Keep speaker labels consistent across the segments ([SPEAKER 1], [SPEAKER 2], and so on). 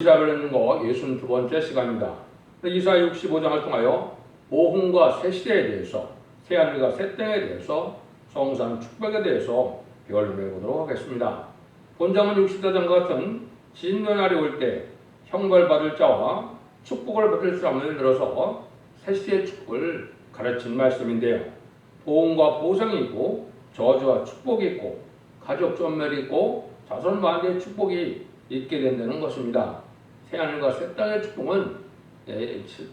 [SPEAKER 1] 이사벨 거 62번째 시간입니다. 이사 65장을 통하여 모흥과 새 시대에 대해서, 새 하늘과 새 땅에 대해서, 성산 축복에 대해서 배워해 보도록 하겠습니다. 본장은 64장과 같은 진노의 날이 올 때 형벌받을 자와 축복을 받을 사람을 들어서 새 시대의 축복을 가르친 말씀인데요. 보응과 보상이 있고 저주와 축복이 있고 가족 전멸이 있고 자손 만대의 축복이 있게 된다는 것입니다. 새하늘과 새 땅의 축복은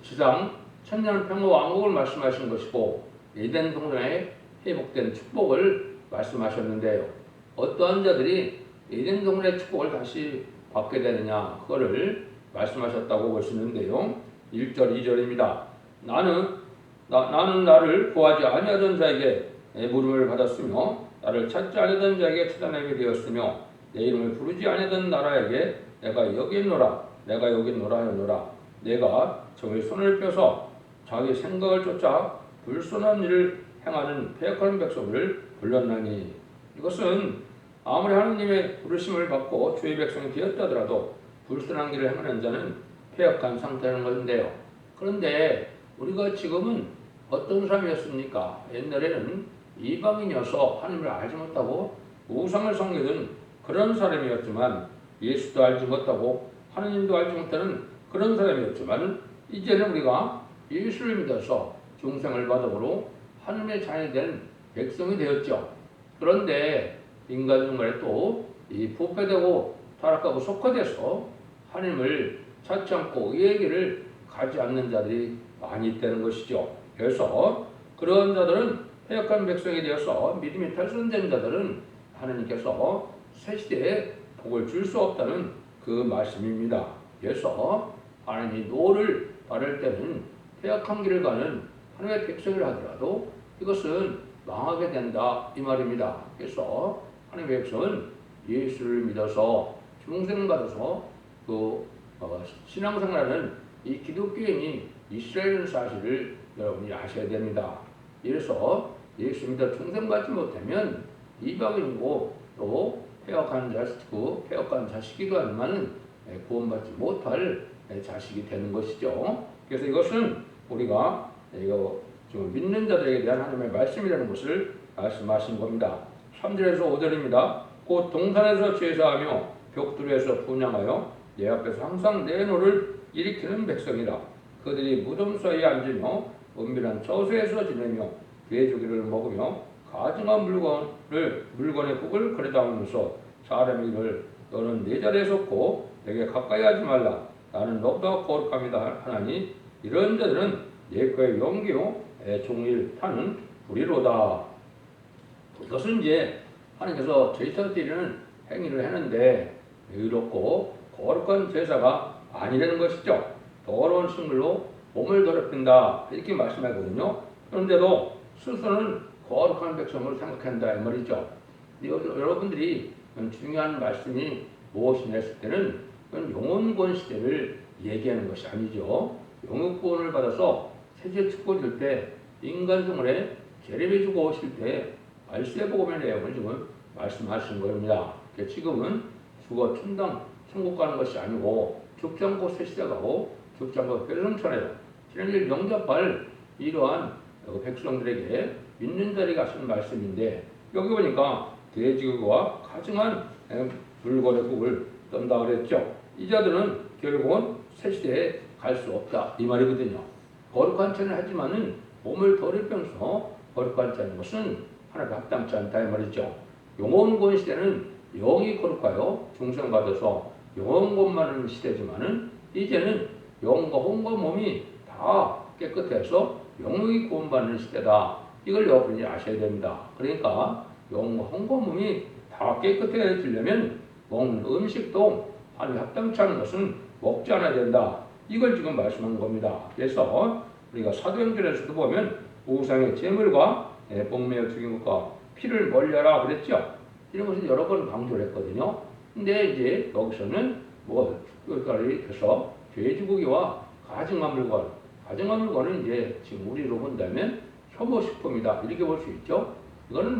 [SPEAKER 1] 지상 천년 평화 왕국을 말씀하신 것이고 에덴 동산의 회복된 축복을 말씀하셨는데요. 어떠한 자들이 에덴 동산의 축복을 다시 받게 되느냐 그거를 말씀하셨다고 볼 수 있는데요. 1절 2절입니다. 나는 나를 구하지 아니하던 자에게 물음을 받았으며 나를 찾지 아니하던 자에게 찾아내게 되었으며 내 이름을 부르지 아니하던 나라에게 내가 여기 있노라 내가 여기 있노라 하였노라. 내가 저의 손을 펴서 자기 생각을 쫓아 불순한 일을 행하는 패역한 백성을 불렀나니. 이것은 아무리 하느님의 부르심을 받고 주의 백성이 되었다 하더라도 불순한 길을 행하는 자는 패역한 상태라는 것인데요. 그런데 우리가 지금은 어떤 사람이었습니까? 옛날에는 이방인이어서 하나님을 알지 못하고 우상을 섬기던 그런 사람이었지만, 예수도 알지 못하고 하나님도 알지 못하는 그런 사람이었지만, 이제는 우리가 예수를 믿어서 중생을 받음으로 하나님의 자녀이 된 백성이 되었죠. 그런데 인간 중간에 또 이 부패되고 타락하고 속화돼서 하나님을 찾지 않고 의의 길을 가지 않는 자들이 많이 있다는 것이죠. 그래서 그런 자들은 패역한 백성이 되어서 믿음이 탈선된 자들은 하나님께서 새 시대에 복을 줄 수 없다는 그 말씀입니다. 그래서 하나님이 노를 바를 때는 패역한 길을 가는 하나님의 백성이라 하더라도 이것은 망하게 된다 이 말입니다. 그래서 하나님의 백성은 예수를 믿어서 중생받아서 신앙생활하는 이 기독교인이 이스라엘인 사실을 여러분이 아셔야 됩니다. 이래서 예수 믿어 중생받지 못하면 이방인이고 또 패역한 자식이기도 하지만 구원받지 못할 자식이 되는 것이죠. 그래서 이것은 우리가 지금 믿는 자들에게 대한 하나님의 말씀이라는 것을 말씀하신 겁니다. 3절에서 5절입니다. 곧 동산에서 제사하며 벽두루에서 분향하여 내 앞에서 항상 내 노를 일으키는 백성이라. 그들이 무덤 사이에 앉으며 은밀한 처소에서 지내며 돼지고기를 먹으며 가증한 물건의 국을 거래당하면서 사람이 이를 너는 내 자리에 섰고 내게 가까이 하지 말라 나는 너보다 거룩합니다 하나니 이런 자들은 내 거의 영기요 종일 타는 불이로다. 이것은 이제 하나님께서 제사 드리는 행위를 했는데 의롭고 거룩한 제사가 아니라는 것이죠. 더러운 식물로 몸을 더럽힌다 이렇게 말씀하거든요. 그런데도 스스로는 거룩한 백성을 생각한다 이 말이죠. 여러분들이 중요한 말씀이 무엇이냐 했을 때는 영혼권 시대를 얘기하는 것이 아니죠. 영혼권을 받아서 세제 축복 줄 때 인간 생활에 재림해주고 오실 때 말세복음의 내용을 지금 말씀하신 겁니다. 지금은 죽어 천당 천국 가는 것이 아니고 죽지 않고 새 시대 가고 죽지 않고 회성천에요. 지난일 영접할 이러한 백성들에게 믿는 자리가 하신 말씀인데 여기 보니까 돼지고기와 가증한 물건의 국을 떤다 그랬죠. 이 자들은 결국은 새 시대에 갈 수 없다 이 말이거든요. 거룩한 체는 하지만은 몸을 더럽히면서 거룩한 체는 것은 하나님께 합당치 않다 이 말이죠. 영혼권 시대는 영이 거룩하여 중생받아서 영혼권만 하는 시대지만은 이제는 영과 혼과 몸이 다 깨끗해서 영육이 구원받는 시대다. 이걸 여러분이 아셔야 됩니다. 그러니까 영과 혼과 몸이 다 깨끗해지려면 먹는 음식도 하나님께 합당치 않은 것은 먹지 않아야 된다. 이걸 지금 말씀하는 겁니다. 그래서 우리가 사도행전에서도 보면 우상의 제물과 복매어 죽인 것과 피를 멀리하라 그랬죠. 이런 것을 여러 번 강조를 했거든요. 근데 이제 여기서는 특별히 해서 돼지고기와 가증한 물건은 이제 지금 우리로 본다면 혐오식품이다 이렇게 볼 수 있죠. 이거는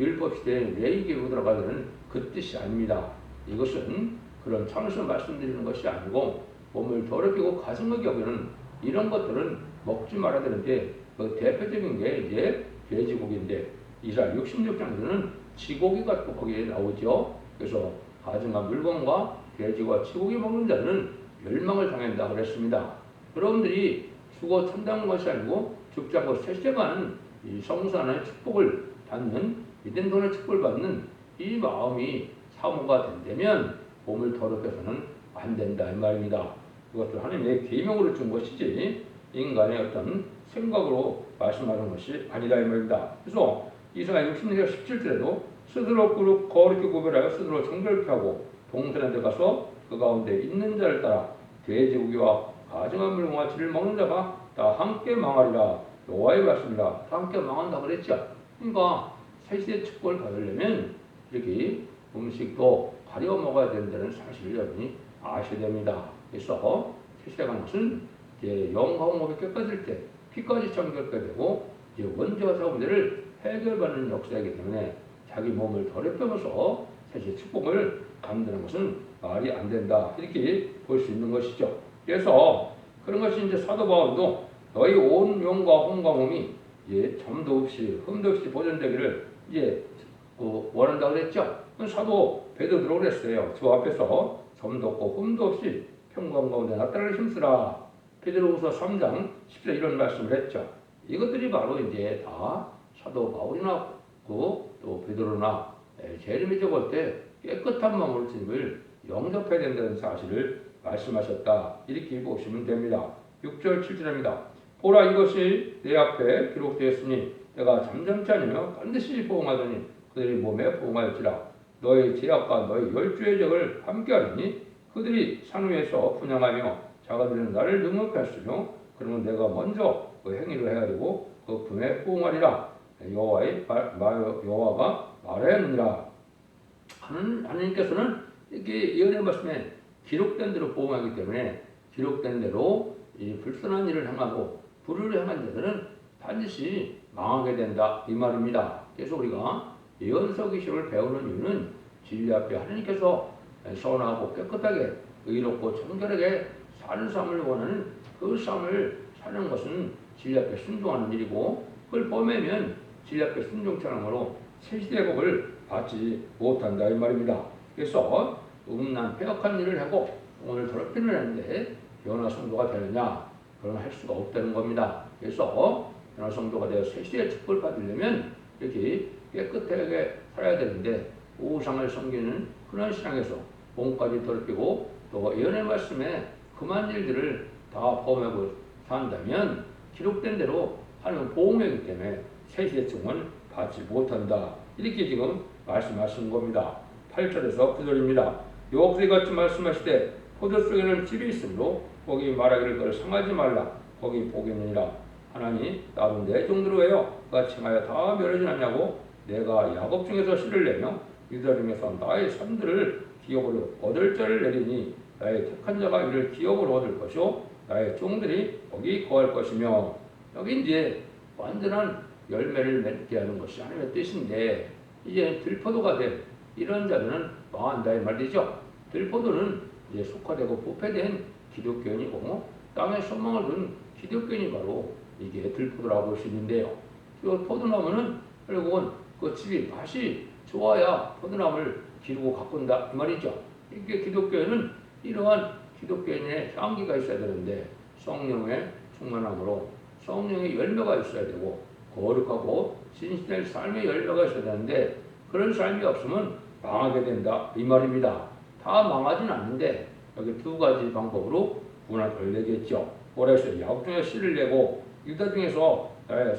[SPEAKER 1] 율법 시대에 레위기로 들어가는 그 뜻이 아닙니다. 이것은 그런 차원에서 말씀드리는 것이 아니고 몸을 더럽히고 가증하게 여기는 이런 것들은 먹지 말아야 되는데 그 대표적인 게 이제 돼지고기인데 이스라엘 66장에서는 쥐고기가 또 거기에 나오죠. 그래서 가증한 물건과 돼지와 쥐고기 먹는 자는 멸망을 당한다 그랬습니다. 여러분들이 죽어 참다는 것이 아니고 죽지 않고 세세가는 이 성산의 축복을 받는 믿은 돈의 축복을 받는 이 마음이 사모가 된다면 몸을 더럽혀서는 안 된다 이 말입니다. 그것도 하나님의 계명으로 준 것이지 인간의 어떤 생각으로 말씀하는 것이 아니다 이 말입니다. 그래서 이사야 66장 17절에도 스스로 거룩히 구별하여 스스로 정결케 하고 동산에 들어가서 그 가운데 있는 자를 따라 돼지고기와 가증한 물건과 쥐를 먹는 자가 다 함께 망하리라. 여호와의 말씀이라. 다 함께 망한다 그랬죠. 그러니까 세시대 축복을 받으려면 이렇게 음식도 가려 먹어야 된다는 사실을 여러분이 아셔야 됩니다. 그래서 세시대 가는 것은 이제 영하고 몸이 깨끗해질 때 피까지 정결케 되고 이제 원죄와 사고 문제를 해결받는 역사이기 때문에 자기 몸을 더럽혀서 세시대 축복을 갖는다는 것은 말이 안 된다 이렇게 볼 수 있는 것이죠. 그래서 그런 것이 이제 사도 바울도 너희 온 영과 혼과 몸이 이제 점도 없이 흠도 없이 보존되기를 이제 원한다 그랬죠. 사도 베드로도 그랬어요. 주 앞에서 점도 없고 흠도 없이 평강 가운데 나타나는 힘쓰라. 베드로후서 3장 10절 이런 말씀을 했죠. 이것들이 바로 이제 다 사도 바울이나 또 베드로나 제레미 적을 때 깨끗한 마음으로 주님을 영접해야 된다는 사실을 말씀하셨다. 이렇게 보시면 됩니다. 6절 7절입니다. 보라 이것이 내 앞에 기록되었으니 내가 잠잠치 않으며 반드시 보응하더니 그들이 몸에 보응하였지라. 너의 죄악과 너의 열주의 적을 함께하리니 그들이 산 위에서 분양하며 자가들은 나를 능력했으며 그러면 내가 먼저 그 행위를 헤아리고 그 분에 보응하리라. 여호와가 말하였느니라. 하나님께서는 이렇게 예언의 말씀에 기록된 대로 보응하기 때문에 기록된 대로 이 불선한 일을 행하고 불의를 행한 자들은 반드시 망하게 된다 이 말입니다. 그래서 우리가 예언서기식을 배우는 이유는 진리 앞에 하나님께서 선하고 깨끗하게 의롭고 정결하게 사는 삶을 원하는 그 삶을 사는 것은 진리 앞에 순종하는 일이고 그걸 범하면 진리 앞에 순종치 않으므로 세시대의 복을 받지 못한다 이 말입니다. 그래서 음란 폐역한 일을 하고 오늘 더럽히는 했는데 변화 성도가 되느냐? 그런 할 수가 없다는 겁니다. 그래서 변화 성도가 되어 세시대의 축복을 받으려면 이렇게 깨끗하게 살아야 되는데 우상을 섬기는 그런 신앙에서 몸까지 더럽히고 또 예언의 말씀에 그만 일들을 다 범하고 산다면 기록된 대로 하나님은 보응하기 때문에 세시대 축복은 받지 못한다. 이렇게 지금 말씀하신 겁니다. 8절에서 9절입니다. 여호와께서 같이 말씀하시되 포도 속에는 즙이 있으므로 거기 말하기를 그를 상하지 말라. 거기 복이 있느니라. 하나님 나도 내 종대로 해요. 그가 칭하여 다 멸하지 않냐고 내가 야곱 중에서 씨를 내며 유다 중에서 나의 산들을 기업으로 얻을 자를 내리니 나의 택한 자가 이를 기업으로 얻을 것이요 나의 종들이 거기 거할 것이며 여기 이제 완전한 열매를 맺게 하는 것이 하나님의 뜻인데 이제 들포도가 된 이런 자들은 망한다 이 말이죠. 들포도는 이제 속화되고 부패된 기독교인이고 땅에 소망을 둔 기독교인이 바로 이게 들포도라고 볼 수 있는데요. 그 포도나무는 결국은 그 즙이 맛이 좋아야 포도나무를 기르고 가꾼다 이 말이죠. 이게 기독교인은 이러한 기독교인의 향기가 있어야 되는데 성령의 충만함으로 성령의 열매가 있어야 되고 거룩하고 신실한 삶의 열매가 있어야 되는데 그런 삶이 없으면 망하게 된다 이 말입니다. 다 망하진 않는데 여기 두 가지 방법으로 분할을 내겠죠. 그래서 야곱 중에 씨를 내고 유다 중에서 나의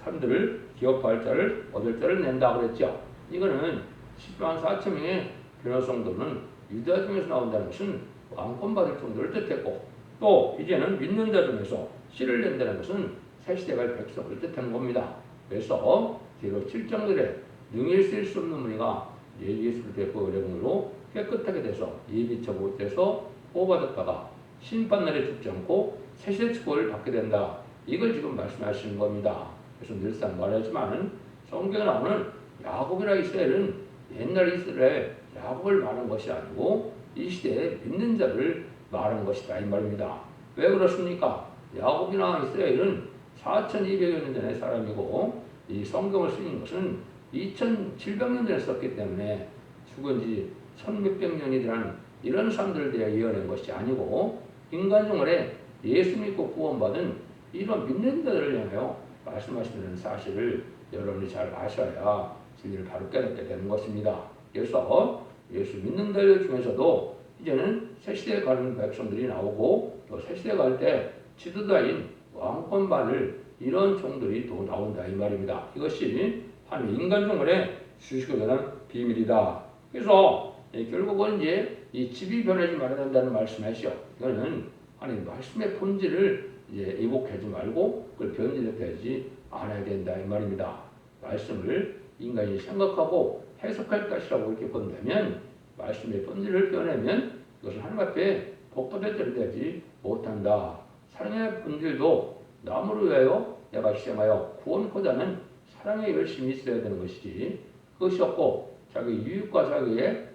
[SPEAKER 1] 산들을 기업할 자를 얻을 자를 낸다 그랬죠. 이거는 10만 4천 명의 변호성도는 유다 중에서 나온다는 것은 왕권 받을 정도를 뜻했고 또 이제는 믿는 자 중에서 씨를 낸다는 것은 새시대갈 백성을 뜻하는 겁니다. 그래서 뒤로 7장들에 능히 쓸 수 없는 무리가 예수를 뵙고 어려움으로 깨끗하게 돼서 예비처 못해서 보호받았다가 심판날에 죽지 않고 새시대 축복을 받게 된다. 이걸 지금 말씀하시는 겁니다. 그래서 늘상 말하지만 성경에 나오는 야곱이나 이스라엘은 옛날 이스라엘 야곱을 말하는 것이 아니고 이 시대에 믿는 자를 말한 것이다 이 말입니다. 왜 그렇습니까? 야곱이나 이스라엘은 4200여 년 전의 사람이고 이 성경을 쓰인 것은 2700년 전에 썼기 때문에 죽은 지 1600 년이 되는 이런 사람들에 대해 이어낸 것이 아니고 인간 생활에 예수 믿고 구원받은 이런 믿는 자들을 향하여 말씀하시는 사실을 여러분이 잘 아셔야 진리를 바로 깨닫게 되는 것입니다. 그래서 예수 믿는 자들 중에서도 이제는 새시대에 가는 백성들이 나오고 또 새시대에 갈 때 지도자인 왕권 받을 이런 종들이 또 나온다 이 말입니다. 이것이 한 인간 생활에 주시게 되는 비밀이다. 그래서 결국은 이제 이 집이 변하지 말아야 된다는 말씀하시죠. 이거는 하나님 말씀의 본질을 이제 이복하지 말고 그걸 변질되지 않아야 된다 이 말입니다. 말씀을 인간이 생각하고 해석할 것이라고 이렇게 본다면 말씀의 본질을 변하면 이것은 하나님 앞에 복받아 들여되지 못한다. 사랑의 본질도 남을 위하여 내가 희생하여 구원보다는 사랑에 열심히 있어야 되는 것이지 그것이 없고 자기 이익과 자기의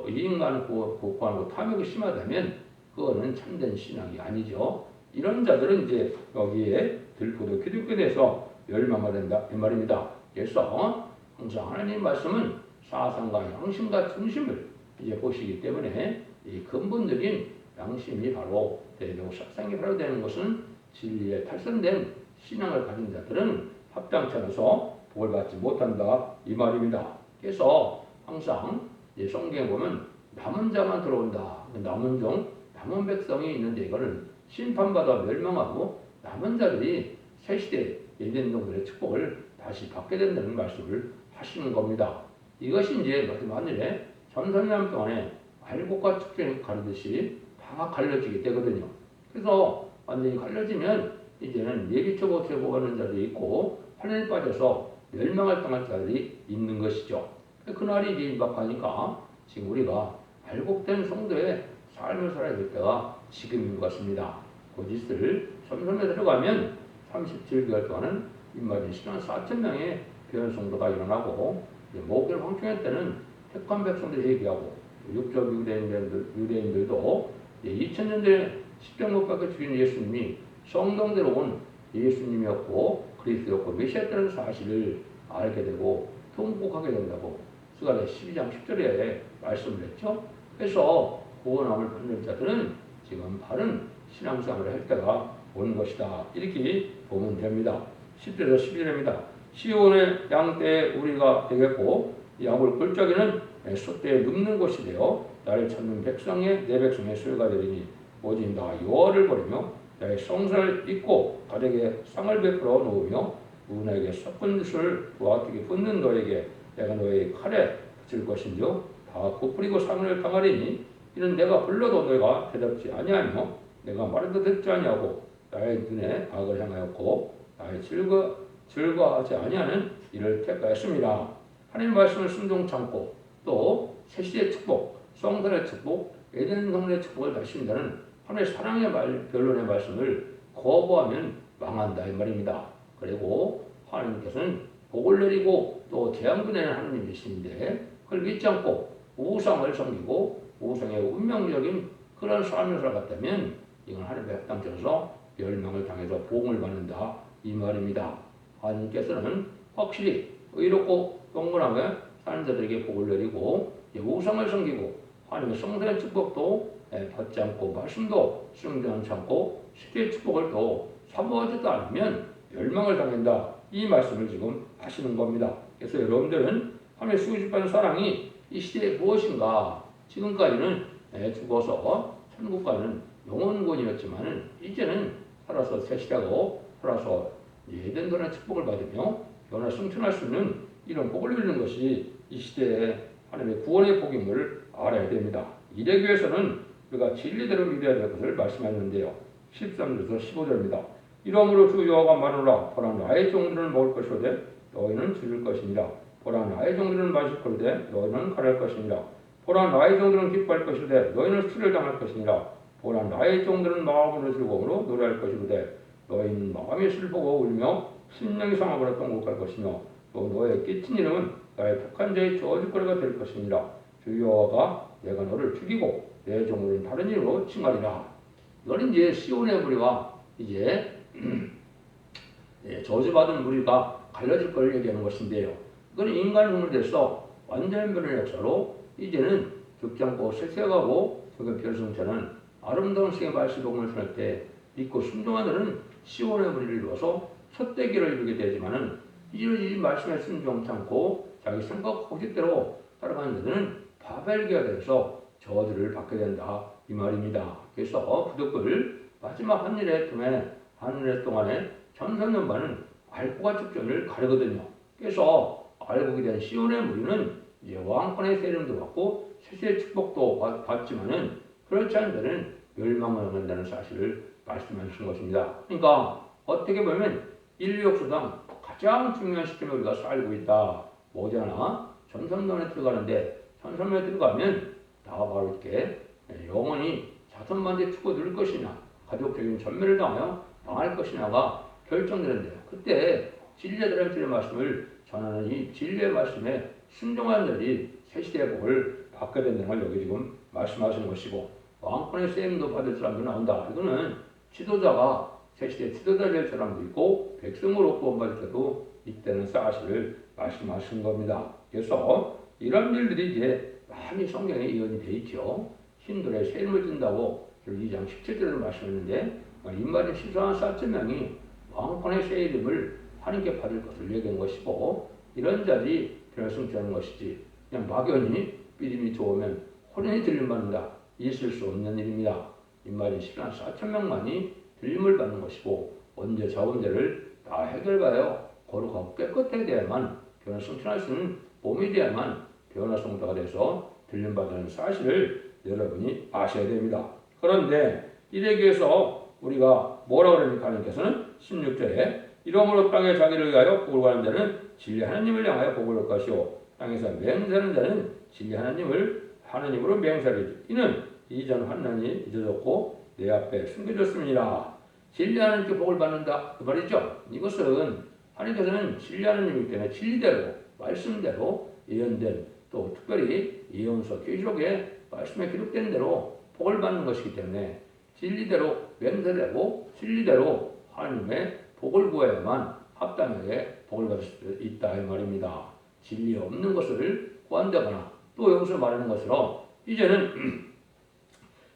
[SPEAKER 1] 이익만 구하고 탐욕이 심하다면 그거는 참된 신앙이 아니죠. 이런 자들은 이제 여기에 들고도 기독교에서 멸망해야 된다 이 말입니다. 그래서 항상 하나님 말씀은 사상과 양심과 중심을 이제 보시기 때문에 이 근본적인 양심이 바로 되고 사상이 바로 되는 것은 진리에 탈선된 신앙을 가진 자들은 합당치 않아서 복을 받지 못한다 이 말입니다. 그래서 항상 성경에 보면 남은 자만 들어온다. 남은 종, 남은 백성이 있는데 이거는 심판받아 멸망하고 남은 자들이 새시대 예전 종들의 축복을 다시 받게 된다는 말씀을 하시는 겁니다. 이것이 이제 만일에 3,000년 동안에 알곡과 축전이 가르듯이 다 갈라지게 되거든요. 그래서 완전히 갈라지면 이제는 예비초보 제보하는 자들이 있고 환란에 빠져서 멸망할 당할 자들이 있는 것이죠. 그날이 이제 임박하니까 지금 우리가 알곡된 성도의 삶을 살아야 될 때가 지금인 것 같습니다. 곧 있을 점점에 들어가면 37개월 동안은 입맞은 신앙 4,000명의 교연 성도가 일어나고 목요일 황충회 때는 택한 백성들이 회개하고 육조 유대인들도 2000년 전에 십자가 못 박혀 죽인 예수님이 성경대로 온 예수님이었고 그리스도였고 메시아였다는 사실을 알게 되고 통곡하게 된다고 스가랴 12장 10절에 말씀을 했죠. 그래서 구원함을 받는 자들은 지금 바른 신앙생활을 할 때가 오는 것이다. 이렇게 보면 됩니다. 10절에서 11절입니다. 시온의 양떼에 우리가 되겠고 야물 골짜기는 숫대에 눕는 곳이 되어 나를 찾는 백성의 내 백성의 소유가 되리니 오직 나 여호와를 버리며 나의 성전을 잊고 가족에게 상을 베풀어 놓으며 누구에게 섞은 것을 부하뜨게 붙는 너에게 내가 너의 칼에 붙일 것인즉 다 고프리고 상을 당하리니 이는 내가 불러도 너희가 대답지 아니하며 내가 말해도 듣지 아니하고 나의 눈에 악을 향하였고 나의 즐거워하지 아니하는 이를 택하였습니다. 하나님 말씀을 순종 참고 또 새시의 축복, 성전의 축복, 에덴 동산의 축복을 다신다는 하나님의 사랑의 변론의 말씀을 거부하면 망한다 이 말입니다. 그리고 하나님께서는 복을 내리고 또 재앙도 내는 하나님이신데 그걸 믿지 않고 우상을 섬기고 우상의 운명적인 그런 삶을 살아갔다면 이건 하나님의 합당쳐서 멸망을 당해서 복을 받는다 이 말입니다. 하나님께서는 확실히 의롭고 동건하게 사는 자들에게 복을 내리고 우상을 섬기고 하나님의 성전의 축복도 받지 않고 말씀도 순종하지 않고 시대의 축복을 또 사모하지도 않으면 멸망을 당한다 이 말씀을 지금 하시는 겁니다. 그래서 여러분들은 하나님의 수고주시는 사랑이 이 시대에 무엇인가 지금까지는 죽어서 천국 가는 영혼권이었지만 이제는 살아서 새 시대고 살아서 에덴don의 축복을 받으며 변화 승천할 수 있는 이런 복을 누리는 것이 이 시대의 하나님의 구원의 복임을 알아야 됩니다. 이래교에서는 우리가 진리대로 믿어야 될 것을 말씀하셨는데요. 13절에서 15절입니다. 이러므로 주 여호와가 말하노라 보라 나의 종들은 먹을 것이오되 너희는 줄일 것이니라. 보라 나의 종들은 마실 것이오되 너희는 가랄 것이니라. 보라 나의 종들은 기뻐할 것이오되 너희는 수치를 당할 것이니라. 보라 나의 종들은 마음으로 즐거움으로 노래할 것이오되 너희는 마음의 슬보고 울며 심령이 상함으로 통곡할 것이며 또 너의 끼친 이름은 나의 택한 자의 저주거리가 될 것이니라. 주 여호와가 내가 너를 죽이고 내 종을 다른 이로 칭하리라. 이거는 이제 시온의 무리와 이제 저주받은 무리가 갈라질 걸 얘기하는 것인데요. 이건 인간 흉물에서 완전 변의 역사로 이제는 죽지 않고 세세가고 그 별승자는 아름다운 생의 말씀복음을 전할 때 믿고 순종하는 시온의 무리를 이루어서 헛되기를 이루게 되지만은 이 말씀에 순종치 않고 자기 생각 고집대로 따라가는 데는 바벨기가 되어서 저주를 받게 된다 이 말입니다. 그래서 부득불 마지막 한일의 동안에 천선년반은 알고가 축전을 가르거든요. 그래서 알고에 대한 시온의 무리는 이제 왕권의 세림도 받고 세세의 축복도 받지만은 그렇지 않은 데는 멸망을 한다는 사실을 말씀하시는 것입니다. 그러니까 어떻게 보면 인류 역사상 가장 중요한 시점에 우리가 살고 있다. 뭐잖아? 전선면에 들어가는데 전선면에 들어가면 다 바로 이렇게 영원히 자손만대 축고 누릴 것이냐 가족적인 전멸을 당하여 망할 것이냐가 결정되는데요. 그때 진리의 주의 말씀을 전하는 이 진리의 말씀에 순종하는 자들이 새 시대의 복을 받게 된다는 걸 여기 지금 말씀하시는 것이고 왕권의 세임도 받을 사람도 나온다. 이거는 지도자가 새 시대 지도자 될 사람도 있고 백성으로 구원받을 때도 있다는 사실을 말씀하신 겁니다. 그래서 이런 일들이 이제 많이 성경에 이언이 되어 있죠. 신들의 세임을 준다고 2장 17절을 말씀했는데 인마린 시소한 4천명이 왕권의 새 이름을 하나님께 받을 것을 얘기한 것이고 이런 자들이 결승하는 것이지 그냥 막연히 믿음이 좋으면 혼연히 들림받는다. 있을 수 없는 일입니다. 인마린 시소한 4천명만이 들림을 받는 것이고 언제 자원제를 다 해결하여 거룩하고 깨끗하게 돼야만 변화성취할 수 있는 몸이 돼야만 변화성도가 돼서 들림받는 사실을 여러분이 아셔야 됩니다. 그런데 이에 비해서 우리가 뭐라고 그럽니까? 하나님께서는 16절에 이러므로 땅에 자기를 위하여 복을 구하는 자는 진리 하나님을 향하여 복을 얻을 것이요 땅에서 맹세하는 자는 진리 하나님으로 맹세하리니 이는 이전 환난이 잊어졌고 내 앞에 숨겨졌습니다. 진리 하나님께 복을 받는다 그 말이죠. 이것은 하나님께서는 진리 하나님이기 때문에 진리대로 말씀대로 예언된 또 특별히 예언서 계시록에 말씀에 기록된 대로 복을 받는 것이기 때문에 진리대로 맹세되고 진리대로 하나님의 복을 구해야만 합당하게 복을 받을 수 있다 이 말입니다. 진리 없는 것을 구한다거나 또 여기서 말하는 것처럼 이제는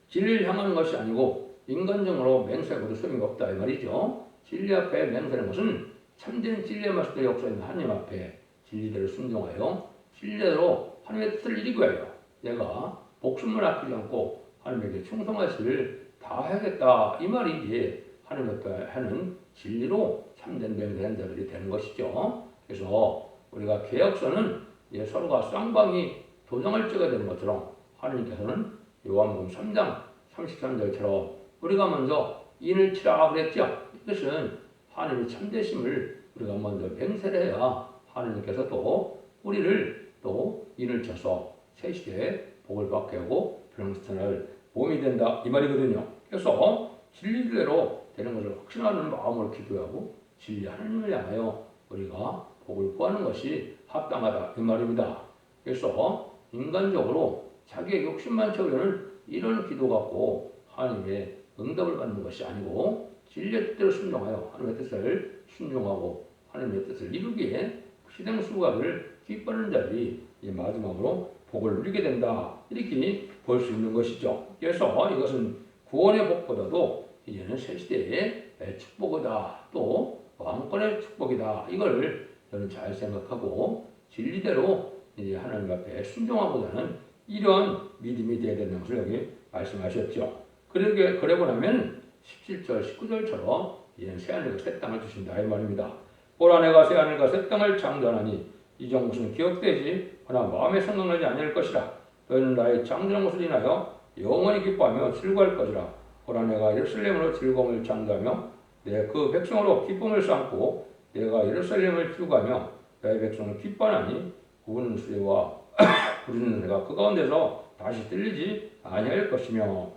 [SPEAKER 1] 진리를 향하는 것이 아니고 인간적으로 맹세하고도 소용이 없다 이 말이죠. 진리 앞에 맹세하는 것은 참된 진리의 말씀의 역사인 하나님 앞에 진리대로 순종하여 진리대로 하나님의 뜻을 이루기 위하여 내가 목숨을 아끼지 않고 하나님에게 충성하시를 다 해야겠다 이 말이 이제 하나님 앞에 하는 진리로 참된 맹세한 자들이 되는 것이죠. 그래서 우리가 개혁서는 서로가 쌍방이 도장을 찍어야 되는 것처럼 하나님께서는 요한복음 3장 33절처럼 우리가 먼저 인을 치라 그랬죠. 이것은 하나님의 참되심을 우리가 먼저 맹세를 해야 하나님께서 또 우리를 또 인을 쳐서 새 시대에 복을 받게 하고 병선할 몸이 된다 이 말이거든요. 그래서 진리대로 되는 것을 확신하는 마음으로 기도하고 진리 하나님을 향하여 우리가 복을 구하는 것이 합당하다 이 말입니다. 그래서 인간적으로 자기의 욕심만 채우려는 이런 기도 갖고 하나님의 응답을 받는 것이 아니고 진리의 뜻대로 순종하여 하나님의 뜻을 순종하고 하나님의 뜻을 이루기에 희생 수고를 기뻐하는 자들이 마지막으로 복을 누리게 된다 이렇게 볼 수 있는 것이죠. 그래서 이것은 구원의 복보다도 이제는 새 시대의 축복이다 또 왕권의 축복이다 이걸 저는 잘 생각하고 진리대로 이제 하나님 앞에 순종하고자 하는 이런 믿음이 되어야 되는 것을 여기 말씀하셨죠. 그러고 나면 17절 19절처럼 이제는 새하늘과 새 땅을 주신다 이 말입니다. 보라 내가 새하늘과 새 땅을 창조하나니 이전 것은 기억되지 그러나 마음에 생각나지 아니할 것이라. 너희는 나의 창조한 것을 인하여 영원히 기뻐하며 즐거워할 것이라. 보라 내가 예루살렘으로 즐거움을 창조하며 내 그 백성으로 기쁨을 쌓고 내가 예루살렘을 기우가며 나의 백성을 기뻐하니 우는 소리와 부르는 노래가 그 가운데서 다시 들리지 아니할 것이며.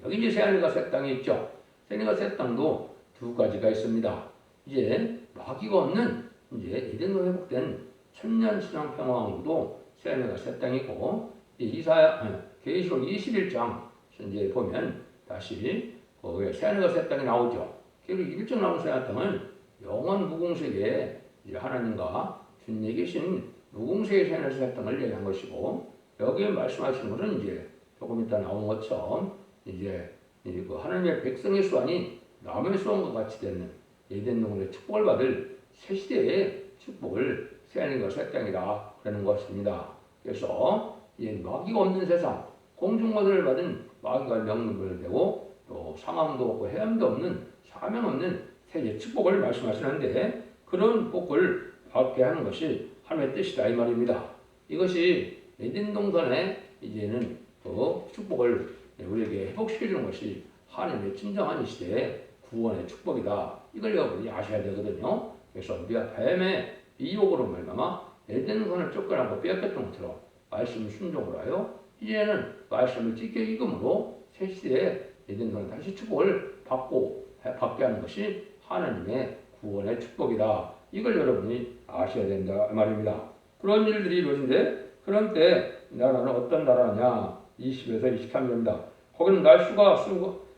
[SPEAKER 1] 여기 이제 새하늘과 새 땅이 있죠. 새하늘과 새 땅도 두 가지가 있습니다. 이제 마귀가 없는 이제 에덴으로 회복된 천년 신앙 평화왕국도 세뇌가 새 땅이고 계시록 21장 이제 보면 다시 거기에 세뇌가 새 땅이 나오죠. 그리고 1장 나온 새 땅은 영원 무궁색의 이제 하나님과 주님이 계신 무궁색의 세뇌 새 땅을 얘기한 것이고, 여기에 말씀하시는 것은 이제 조금 이따 나온 것처럼 이제 그 하나님의 백성의 수완이 남의 수완과 같이 되는 에덴 동산의 축복을 받을 새 시대의 축복을 세뇌가 새 땅이라 그러는 것입니다. 그래서 마귀가 없는 세상, 공중권을 받은 마귀가 명령을 내고 또 상함도 없고 해함도 없는 사명 없는 세계 축복을 말씀하시는데, 그런 복을 받게 하는 것이 하나님의 뜻이다 이 말입니다. 이것이 에덴 동산에 이제는 그 축복을 우리에게 회복시켜주는 것이 하나님의 진정한 이 시대의 구원의 축복이다. 이걸 여러분이 아셔야 되거든요. 그래서 우리가 뱀의 미혹으로 말미암아 에덴 동산을 쫓겨나고 빼앗겼던 것처럼 말씀 순종을 하여 이제는 말씀을 지켜 읽음으로 새 시대에 에덴 동산 다시 축복을 받게 하는 것이 하나님의 구원의 축복이다. 이걸 여러분이 아셔야 된다 말입니다. 그런 일들이 이루어진데, 그런 때 나라는 어떤 나라냐? 20에서 23절입니다. 거기는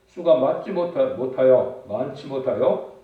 [SPEAKER 1] 수가 많지 못하여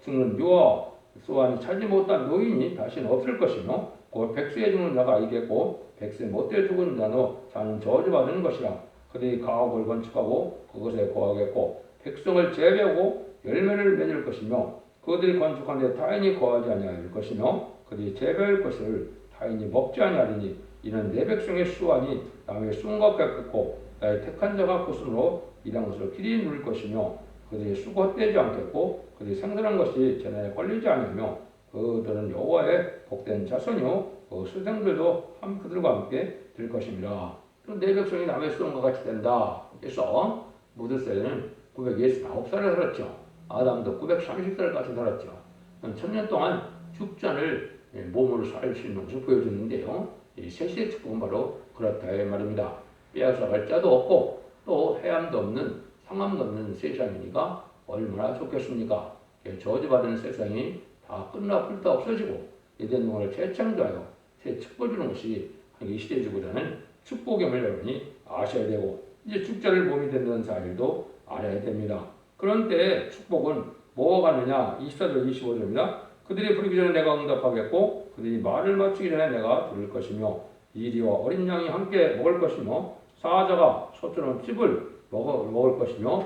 [SPEAKER 1] 죽는 유아 수완이 차지 못한 노인이 다시는 없을 것이며, 곧 백수에 죽는 자가 이겠고 백수에 못되어 죽은 자는 저주받는 것이라. 그들이 가옥을 건축하고 그것에 거하겠고 백성을 재배하고 열매를 맺을 것이며, 그들이 건축한 데 타인이 거하지 아니할 것이며 그들이 재배할 것을 타인이 먹지 아니하리니, 이는 내 백성의 수완이 남의 수원과 같겠고 나의 택한 자가 그 손으로 일한 것을 길이 누릴 것이며, 그들이 수고 헛되지 않겠고 그들이 생산한 것이 재난에 걸리지 않으며, 그들은 여호와의 복된 자손이요 그 수생들도 그들과 함께 될 것입니다. 내 백성이 남의 수원과 같이 된다. 그래서 무드셀은 969살을 살았죠. 아담도 930살까지 살았죠. 1000년 동안 죽전을 몸으로 살 수 있는 것을 보여줬는데요. 이 셋의 축복은 바로 그렇다 이 말입니다. 빼앗아갈 자도 없고 또 해함도 없는 상함도 없는 세상이니까 얼마나 좋겠습니까? 저주받은 세상이 다 끝나 불다 없어지고 에덴 동산을 재창조하여 새 축복을 주는 것이 이 시대에 주고자 하는 축복임을 여러분이 아셔야 되고, 이제 죽자를 몸이 된다는 사실도 알아야 됩니다. 그런 때 축복은 뭐가 가느냐? 24절 25절입니다. 그들이 부르기 전에 내가 응답하겠고 그들이 말을 마치기 전에 내가 들을 것이며, 이리와 어린 양이 함께 먹을 것이며 사자가 소처럼 즙을 먹을 것이며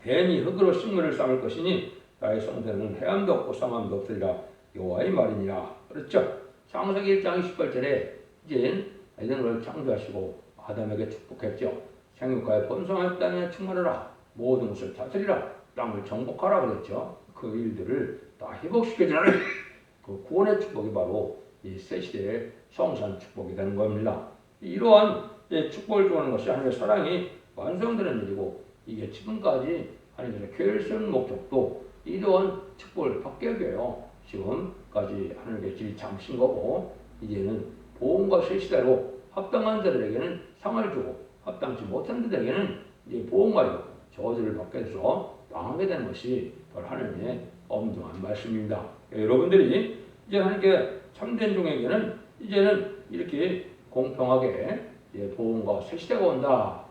[SPEAKER 1] 뱀이 흙으로 식물을 삶을 것이니 나의 성전에는 해함도 없고 상함도 없으리라. 여호와의 말이니라. 그렇죠? 창세기 1장 28절에 이제 에덴을 창조하시고 아담에게 축복했죠. 생육하여 번성할 땅에 충만하라. 모든 것을 다스리라. 땅을 정복하라 그랬죠. 그 일들을 다 회복시켜주는 그 구원의 축복이 바로 이 새 시대의 성산 축복이 되는 겁니다. 이러한 축복을 주는 것이 하나님의 사랑이 완성되는 일이고, 이게 지금까지 하나님의 교회를 세우는 목적도 이러한 축복을 받게 하기 위하여 지금까지 하나님의 길이 잠신 거고, 이제는 보험과 새 시대로 합당한 자들에게는 상을 주고 합당치 못한 자들에게는 이제 보험하여 저주를 받게 해서 망하게 되는 것이 바로 하나님의 엄중한 말씀입니다. 여러분들이 이제 하나님께 참된 종에게는 이제는 이렇게 공평하게 보험과 새 시대가 온다.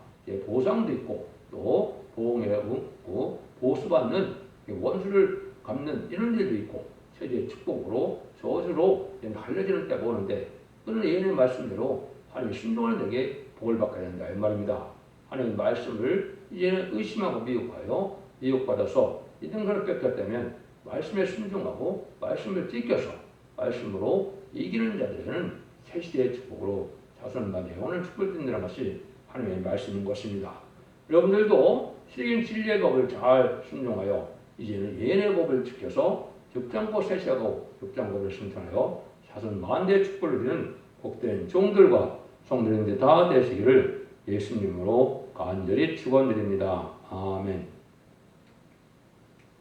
[SPEAKER 1] 보상도 있고 또 보험에 응고 보수받는 원수를 갚는 이런 일도 있고, 세계의 축복으로 저주로 갈려지는 때가 오는데, 그런 예언의 말씀대로 하나님의 순종을 내게 복을 받게 된다 이 말입니다. 하나님의 말씀을 이제는 의심하고 미혹받아서 이 등산을 뺏겼다면 말씀에 순종하고 말씀을 지켜서 말씀으로 이기는 자들에게는 새 시대의 축복으로 자손만의 영원한 축복을 드린다는 것이 하나님의 말씀인 것입니다. 여러분들도 실긴 진리의 법을 잘 순종하여 이제는 예언의 법을 지켜서 득장고 세시하고 득장법을 승천하여 자손 만대의 축복을 드리는 복된 종들과 성도님들 다 되시기를 예수님으로 간절히 축원드립니다. 아멘.